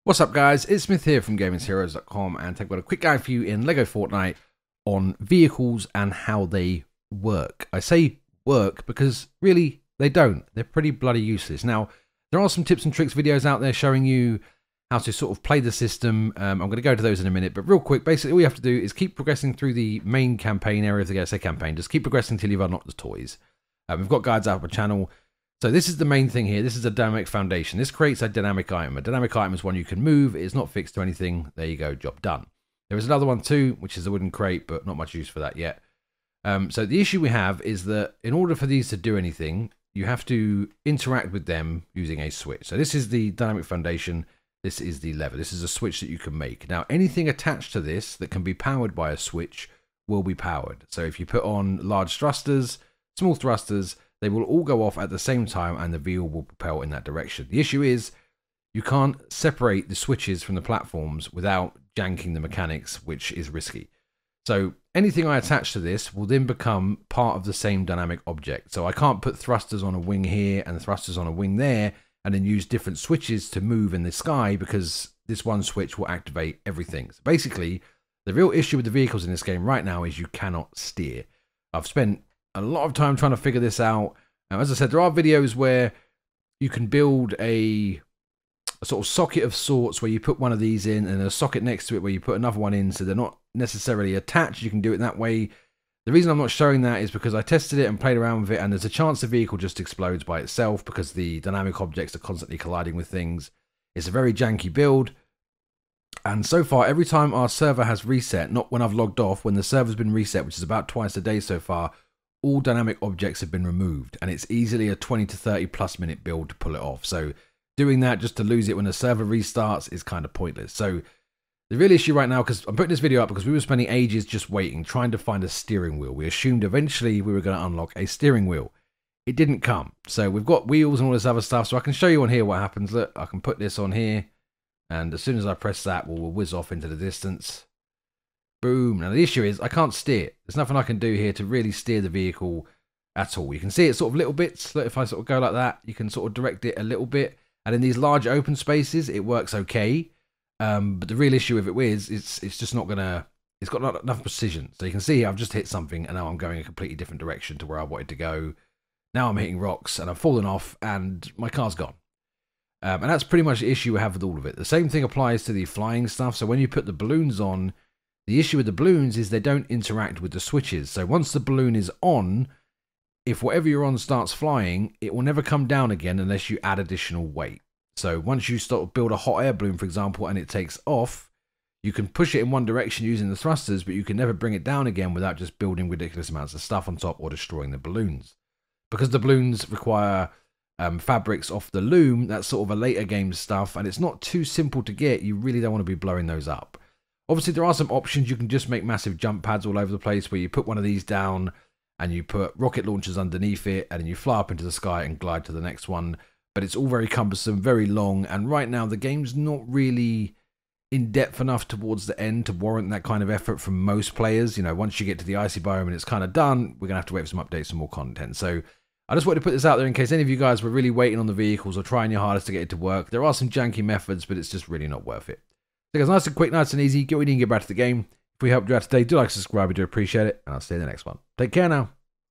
What's up guys, it's Smith here from GamingsHeroes.com and I've got a quick guide for you in LEGO Fortnite on vehicles and how they work. I say work because really they don't, they're pretty bloody useless. Now there are some tips and tricks videos out there showing you how to sort of play the system. I'm going to go to those in a minute, but real quick, basically all you have to do is keep progressing through the main campaign area of the game. I say campaign, just keep progressing until you've unlocked the toys. We've got guides out on the channel. So this is the main thing here. This is a dynamic foundation. This creates a dynamic item. A dynamic item is one you can move. It's not fixed to anything. There you go, job done. There is another one too, which is the wooden crate, but not much use for that yet. So the issue we have is that in order for these to do anything, you have to interact with them using a switch. So this is the dynamic foundation. This is the lever. This is a switch that you can make. Now anything attached to this that can be powered by a switch will be powered. So if you put on large thrusters, small thrusters, they will all go off at the same time and the vehicle will propel in that direction. The issue is you can't separate the switches from the platforms without janking the mechanics, which is risky. So anything I attach to this will then become part of the same dynamic object. So I can't put thrusters on a wing here and thrusters on a wing there and then use different switches to move in the sky because this one switch will activate everything. So basically, the real issue with the vehicles in this game right now is you cannot steer. I've spent a lot of time trying to figure this out. Now, as I said, there are videos where you can build a sort of socket of sorts where you put one of these in and a socket next to it where you put another one in, so they're not necessarily attached. You can do it that way. The reason I'm not showing that is because I tested it and played around with it, and there's a chance the vehicle just explodes by itself because the dynamic objects are constantly colliding with things. It's a very janky build. And so far, every time our server has reset, not when I've logged off, when the server's been reset, which is about twice a day so far, all dynamic objects have been removed, and it's easily a 20 to 30 plus minute build to pull it off. So doing that just to lose it when the server restarts is kind of pointless. So the real issue right now, because I'm putting this video up because we were spending ages just waiting, trying to find a steering wheel. We assumed eventually we were going to unlock a steering wheel. It didn't come. So we've got wheels and all this other stuff. So I can show you on here what happens. Look, I can put this on here, and as soon as I press that, we'll whiz off into the distance. Boom. Now the issue is I can't steer. There's nothing I can do here to really steer the vehicle at all. You can see it sort of little bits. Look, if I sort of go like that, you can sort of direct it a little bit. And in these large open spaces, it works okay. But the real issue with it is it's just not gonna. It's got not enough precision. So you can see here, I've just hit something, and now I'm going a completely different direction to where I wanted to go. Now I'm hitting rocks, and I've fallen off, and my car's gone. And that's pretty much the issue we have with all of it. The same thing applies to the flying stuff. So when you put the balloons on, the issue with the balloons is they don't interact with the switches. So once the balloon is on, if whatever you're on starts flying, it will never come down again unless you add additional weight. So once you start to build a hot air balloon, for example, and it takes off, you can push it in one direction using the thrusters, but you can never bring it down again without just building ridiculous amounts of stuff on top or destroying the balloons. Because the balloons require fabrics off the loom, that's sort of a later game stuff, and it's not too simple to get. You really don't want to be blowing those up. Obviously, there are some options. You can just make massive jump pads all over the place where you put one of these down and you put rocket launchers underneath it and then you fly up into the sky and glide to the next one. But it's all very cumbersome, very long. And right now, the game's not really in depth enough towards the end to warrant that kind of effort from most players. You know, once you get to the icy biome and it's kind of done, we're going to have to wait for some updates and more content. So I just wanted to put this out there in case any of you guys were really waiting on the vehicles or trying your hardest to get it to work. There are some janky methods, but it's just really not worth it. So guys, nice and quick, nice and easy. Get what you need and get back to the game. If we helped you out today, do like, subscribe, we do appreciate it. And I'll see you in the next one. Take care now.